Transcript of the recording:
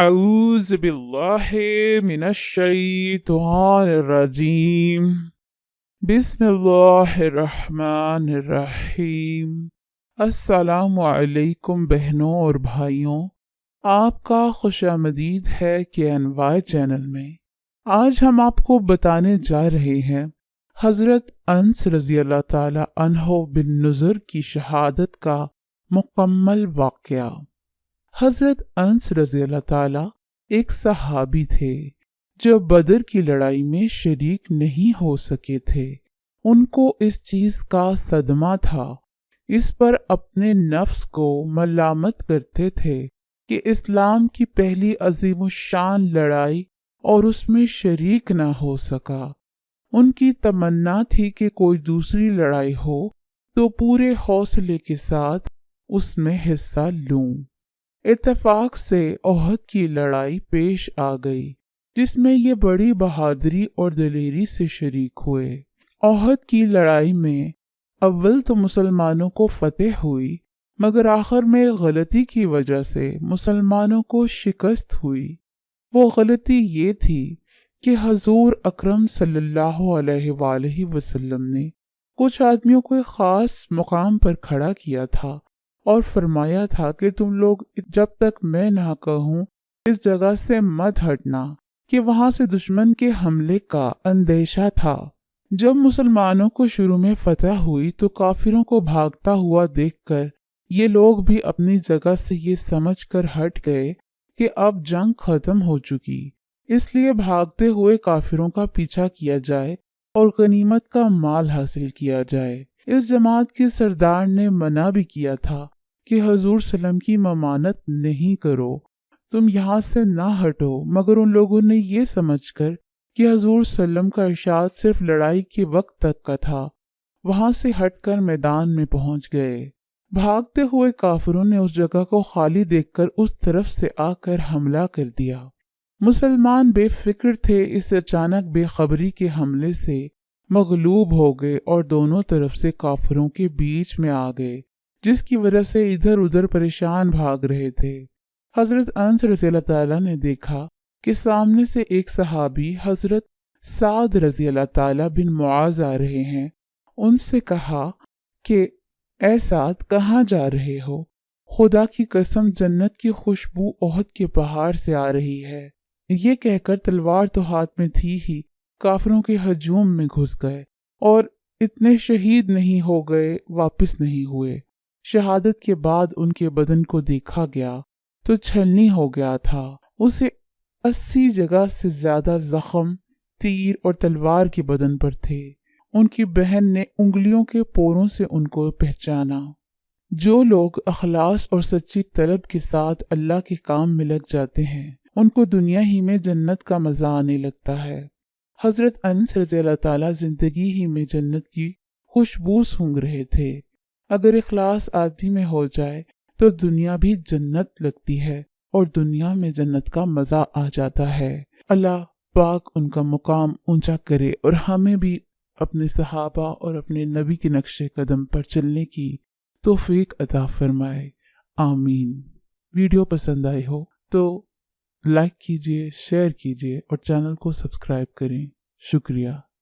أعوذ بالله من الشيطان الرجيم بسم الله الرحمن الرحیم۔ السلام علیکم بہنوں اور بھائیوں، آپ کا خوش آمدید ہے KNY چینل میں۔ آج ہم آپ کو بتانے جا رہے ہیں حضرت انس رضی اللہ تعالی عنہ بن نضر کی شہادت کا مکمل واقعہ۔ حضرت انس رضی اللہ تعالی ایک صحابی تھے جو بدر کی لڑائی میں شریک نہیں ہو سکے تھے۔ ان کو اس چیز کا صدمہ تھا، اس پر اپنے نفس کو ملامت کرتے تھے کہ اسلام کی پہلی عظیم الشان لڑائی اور اس میں شریک نہ ہو سکا۔ ان کی تمنا تھی کہ کوئی دوسری لڑائی ہو تو پورے حوصلے کے ساتھ اس میں حصہ لوں۔ اتفاق سے احد کی لڑائی پیش آ گئی، جس میں یہ بڑی بہادری اور دلیری سے شریک ہوئے۔ احد کی لڑائی میں اول تو مسلمانوں کو فتح ہوئی، مگر آخر میں غلطی کی وجہ سے مسلمانوں کو شکست ہوئی۔ وہ غلطی یہ تھی کہ حضور اکرم صلی اللہ علیہ وآلہ وسلم نے کچھ آدمیوں کو ایک خاص مقام پر کھڑا کیا تھا اور فرمایا تھا کہ تم لوگ جب تک میں نہ کہوں اس جگہ سے مت ہٹنا، کہ وہاں سے دشمن کے حملے کا اندیشہ تھا۔ جب مسلمانوں کو شروع میں فتح ہوئی تو کافروں کو بھاگتا ہوا دیکھ کر یہ لوگ بھی اپنی جگہ سے یہ سمجھ کر ہٹ گئے کہ اب جنگ ختم ہو چکی، اس لیے بھاگتے ہوئے کافروں کا پیچھا کیا جائے اور غنیمت کا مال حاصل کیا جائے۔ اس جماعت کے سردار نے منع بھی کیا تھا کہ حضور صلی اللہ علیہ وسلم کی ممانت نہیں کرو، تم یہاں سے نہ ہٹو، مگر ان لوگوں نے یہ سمجھ کر کہ حضور صلی اللہ علیہ وسلم کا ارشاد صرف لڑائی کے وقت تک کا تھا، وہاں سے ہٹ کر میدان میں پہنچ گئے۔ بھاگتے ہوئے کافروں نے اس جگہ کو خالی دیکھ کر اس طرف سے آ کر حملہ کر دیا۔ مسلمان بے فکر تھے، اس اچانک بے خبری کے حملے سے مغلوب ہو گئے اور دونوں طرف سے کافروں کے بیچ میں آ گئے، جس کی وجہ سے ادھر ادھر پریشان بھاگ رہے تھے۔ حضرت انس رضی اللہ تعالیٰ نے دیکھا کہ سامنے سے ایک صحابی حضرت سعد رضی اللہ تعالیٰ بن معاذ آ رہے ہیں۔ ان سے کہا کہ اے سعد، کہاں جا رہے ہو؟ خدا کی قسم جنت کی خوشبو احد کے پہاڑ سے آ رہی ہے۔ یہ کہہ کر تلوار تو ہاتھ میں تھی ہی کافروں کے ہجوم میں گھس گئے اور اتنے شہید نہیں ہو گئے، واپس نہیں ہوئے۔ شہادت کے بعد ان کے بدن کو دیکھا گیا تو چھلنی ہو گیا تھا، اسے 80 جگہ سے زیادہ زخم تیر اور تلوار کے بدن پر تھے۔ ان کی بہن نے انگلیوں کے پوروں سے ان کو پہچانا۔ جو لوگ اخلاص اور سچی طلب کے ساتھ اللہ کے کام میں لگ جاتے ہیں، ان کو دنیا ہی میں جنت کا مزہ آنے لگتا ہے۔ حضرت انس رضی اللہ تعالیٰ زندگی ہی میں جنت کی خوشبو سونگھ رہے تھے۔ اگر اخلاص آدمی میں ہو جائے تو دنیا بھی جنت لگتی ہے اور دنیا میں جنت کا مزہ آ جاتا ہے۔ اللہ پاک ان کا مقام اونچا کرے اور ہمیں بھی اپنے صحابہ اور اپنے نبی کے نقش قدم پر چلنے کی توفیق عطا فرمائے، آمین۔ ویڈیو پسند آئی ہو تو لائک کیجئے، شیئر کیجئے اور چینل کو سبسکرائب کریں۔ شکریہ۔